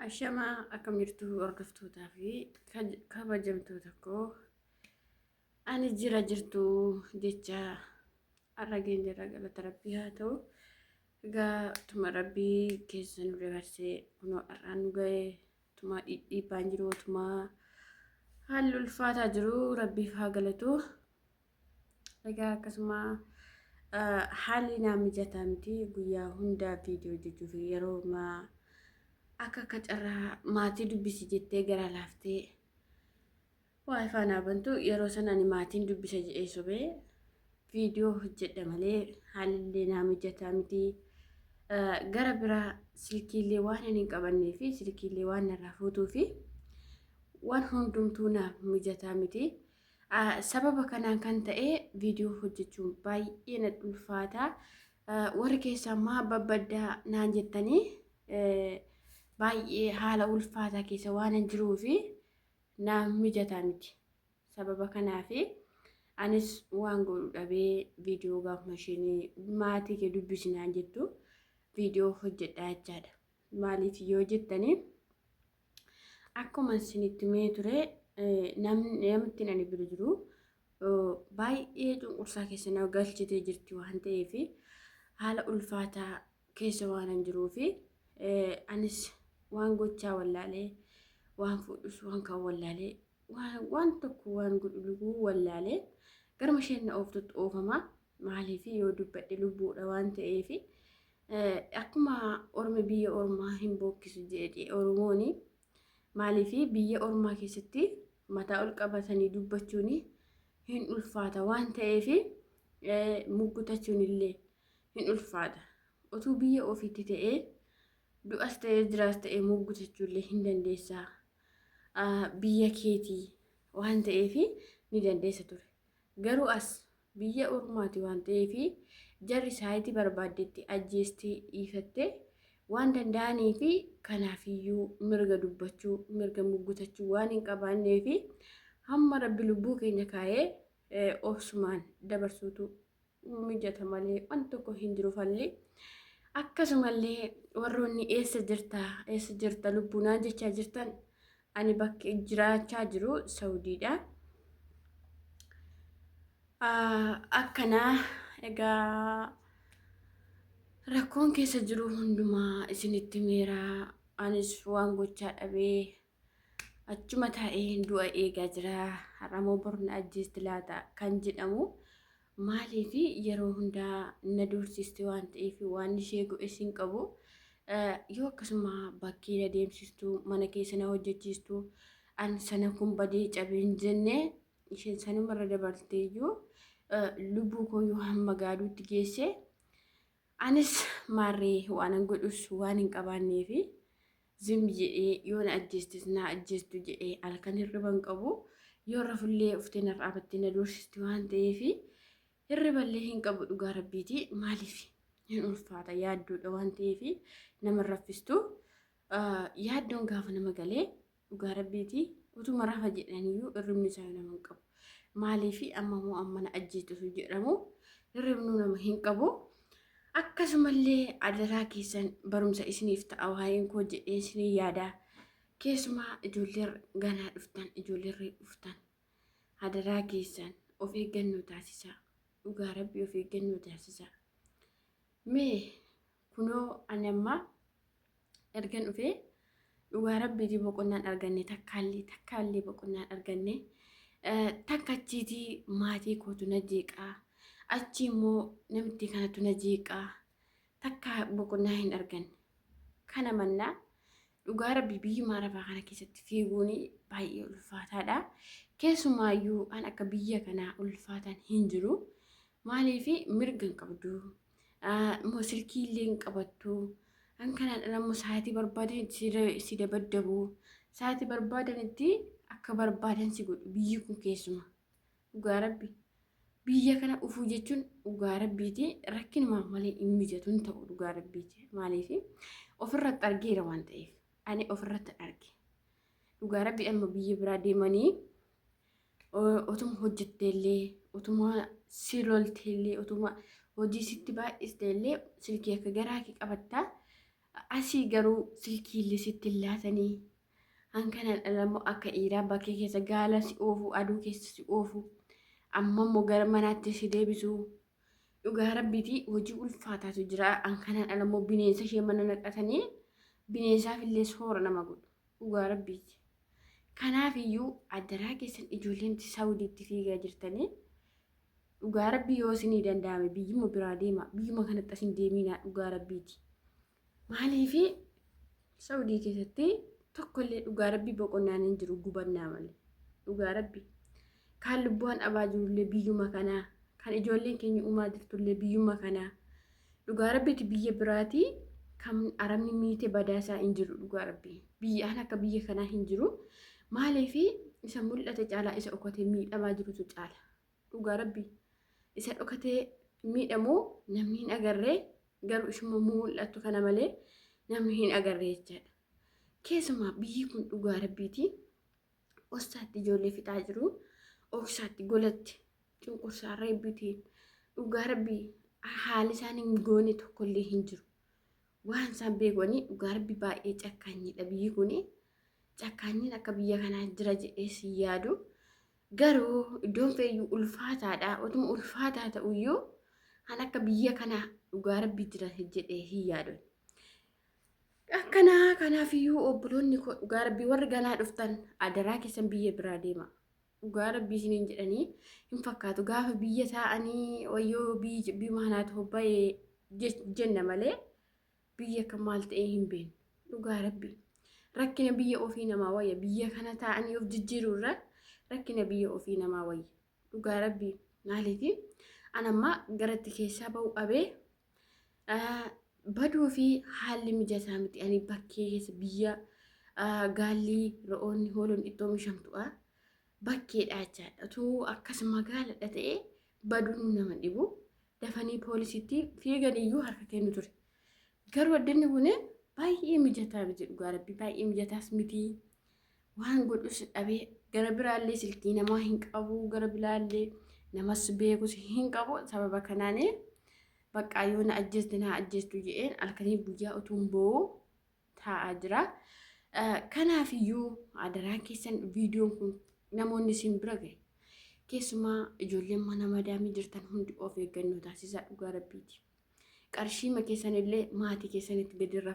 Ashamaa akkam jirtu hordoftootaa fi kabajamtoota koo ani jira jirtu jecha arrageen jira galata rabbii haa ta'u. Egaa tuma rabbii keessa nu dabarsee kunoo har'aan nu ga'e tuma dhiibbaan jiru tuma haalli ulfaataa jiru rabbiif haa galatu. Egaa akkasuma haalli naa mijataa miti guyyaa hundaa viidiyoo hojjechuuf yeroo akka kacarraa maatii dubbisi jettee gara laaftee waa ifaanaa bantu yeroo sana ani maatiin dubbisa jedhee sobee viidiyoo hojjedha malee haalli naa mijataa miti. Gara biraa silkiilee waan hin qabannee fi silkiilee waan narraa fuutuu fi waan hundumtuu naaf mijataa miti. Sababa kanaan kan ta'e viidiyoo hojjechuun baay'ee na ulfaata. Warri keessaa maa babbaddaa naan jettanii baay'ee haala ulfaataa keessa waan hin jiruufi naaf mijataa miti. Sababa kanaaf anis waan godhu dhabee viidiyoo gaafuma isheen maatii kee dubbisinaan jettu viidiyoo hojjedhaa jechaadha. Maaliif yoo jettanii akkuma isinitti himee ture namni ani bira jiru baay'ee cunqursaa keessa na galchitee jirti waan ta'eef haala ulfaataa keessa waan hin jiruufi anis waan gochaa wallaalee waan fuudhus waan kan wallaalee waan tokko waan godhu wallaalee garma isheen na ooftutti oofama. Maaliif yoo dubbadhe lubbuudha waan ta'eef akkuma ormi biyya ormaa hin bookkisu jedhee Oromoon maaliif biyya ormaa keessatti mataa ol qabatanii dubbachuun hin ulfaata waan ta'eef muggutachuun illee hin ulfaata. Otuu biyya ofiitti ta'ee du'as ta'ee jiraas ta'ee muggutachuu illee hin dandeessaa. Biyya keetii waan ta'eef ni dandeessa ture. Garuu as biyya ormaati waan ta'eef jarri saayitii barbaaddetti ajjeestee dhiifattee waan danda'aniif kanaafiyyuu mirga dubbachuu mirga muggutachuu waan hin qabaanneef hamma rabbi lubbuu keenya kaa'ee obsumaan dabarsuutu mijata malee waan tokko hin jiru falli. Akkasumallee warroonni eessa jirta lubbuunaa jechaa jirtan ani bakka jiraachaa jiru Saudiidha. Akkanaa egaa rakkoon keessa jiru hundumaa isinitti himeera. Anis waan gochaa dhabee achuma taa'ee du'a eegaa jira. Har'amoo borna ajjeesti laata kan jedhamu maaliif yeroo hundaa na doorsiste waan ta'eef waan ishee godhes hin qabu. Yoo akkasuma bakkee adeemsistu mana keessa na hojjechiistu an sana kun badee cabee hin jenne isheen sanumarra dabarteeyyuu lubbuu koo yoo hamma gaaduutti geesse anis maarree waan an godhus waan hin qabaanneef zim jedhee yoo na ajjeestis na ajjeestu jedhee halkan hirriban qabu. Yoo rafullee uftee na dhaabattee na doorsisti waan ta'eef hirriballee hin qabu dhugaa rabbiiti. Maaliif hin ulfaata yaaddoodha waan ta'eef nama raffistu yaaddoon gaafa nama galee dhugaa rabbiiti utuma rafa jedhaniyyuu hirribni isaa nama hin qabu. Maaliif amma na ajjeestu jedhamu hirribnu nama hin qabu. Akkasumallee adaraa keessan barumsa isiniif ta'a waa'een koo jedhee isinii yaada. Keessumaa ijoollee ganaa dhuftan ijoollee dhuftan adaraa keessan of eeggannoo taasisaa. Dhugaa rabbii of eeggannoo taasisaa. Mee kunoo ani amma ergan dhufee dhugaa rabbiitii boqonnaan arganne takkaallee boqonnaan arganne takkachiitii maatii kootu na jeeqaa. Achi immoo namti kanatu na jeeqaa. Takka boqonnaa hin arganne. Kana mannaa dhugaa rabbii biyya maarafaa kana keessatti fiiguun baay'ee ulfaataadha. Keessumaayyuu an akka biyya kanaa ulfaatan hin jiru. Maaliif mirga hin qabdu. Silkiillee hin qabattu. An kanaan dhalammoo sa'aatii barbaadan si dabaddabu. Sa'aatii barbaadanitti akka barbaadan si godhu biyyi kun keessuma. Dhugaa rabbii. Biyya kana dhufuu jechuun dhugaa rabbiiti rakkinumaan malee hin mijatu hin ta'u dhugaa rabbiiti. Maaliif ofirratti argeera waan ta'eef ani ofirratti arge. Dhugaa rabbii amma biyya biraa deemanii otuma hojjetteellee otuma si lolteellee otuma hojii sitti baay'isteellee silkii akka garaa kee qabattaa asii garuu silkiillee sitti laatanii hankanan alamoo akka dhiiraa bakkee keessa gaala si oofu aduu keessa si oofu amma immoo gara manaatti si deebisu dhugaa rabbiiti hojii ulfaataatu jira hankanan alamoo bineensa ishee mana naqatanii bineensaaf illee soora nama godhu dhugaa rabbiiti. Kanaaf iyyuu addaraa keessan ijoolleen Saawudiitti fiigaa jirtanii dhugaa rabbii yoo isinii danda'ame biyyuma biraa deema biyyuma kanatti asin deeminaa dhugaa rabbiiti. Maaliif Saawudii keessatti tokkollee dhugaa rabbii boqonnaan hin jiru gubannaa malee dhugaa rabbii kan lubbuun abaa jirullee biyyuma kanaa kan ijoolleen keenya uumaa jirtullee biyyuma kanaa dhugaa rabbiiti biyya biraatii kan aramni miite badaasaa hin jiru dhugaa rabbii biyyaan akka biyya kanaa hin jiru maaliif isa mul'ate caalaa isa dhokatee miidhamaa jirutu caala dhugaa rabbii isa dhokatee miidhamu namni hin agarree garuu ishuma mul'atu kana malee namni hin agarree jechaadha. Keessumaa biyyi kun dhugaa rabbiiti osaatti ijoollee fixaa jiru oksaatti golatti cunqursaa reebbitiin dhugaa rabbii haali isaan hin goone tokkollee hin jiru waan isaan beekanii dhugaa rabbii baay'ee cakkaanyiidha biyyi kun cakkaanyiin akka biyya kanaa jira jedhee si yaadu garuu iddoon feeyyuu ulfaataadha otuma ulfaataa ta'uyyuu han akka biyya kanaa dhugaa rabbii jira jedhee hin yaadu. Akkanaa kanaafiyyuu obboloonni dhugaa rabbii warri ganaa dhuftan adaraa keessan biyya biraa deema. Dhugaa rabbii isiniin jedhanii hin fakkaatu gaafa biyya taa'anii wayyoo biyya manaatu hobba'ee jenna malee biyya kan maal ta'ee hin beeknu. Dhugaa rabbii rakkina biyya ofii namaa wayya biyya kana taa'anii of jijjiirurra rakkina biyya ofii namaa wayya. Dhugaa rabbii maaliif anamma garatti keessaa ba'u qabee baduu fi haalli mijataa miti ani bakkee keessa biyya gaalli re'oonni hooloon ittoo mishamtu'a bakkeedha jechaadha utuu akkas magaaladha ta'e baduun nama dhibu dafanii poolisiitti fiiganiyyuu harka kennu ture garuu addunni kun baay'ee mijataa miti dhugaa rabbii baay'ee mijataas miti waan godhus dhabee gara biraallee silkii namaa hin qabu gara biraallee namas beekus hin qabu sababa kanaanii bakka yoo na ajjeestu jedheen halkanii guyyaa utuun boo taa'aa jira. Kanaaf iyyuu adaraan keessan viidiyoon kun namoonni isin bira gahe keessumaa ijoolleen mana madaamii jirtan hundi of eeggannoo taasisaa dhugaa rabbiiti. Qarshii ma keessan illee maatii keessanitti gadi irra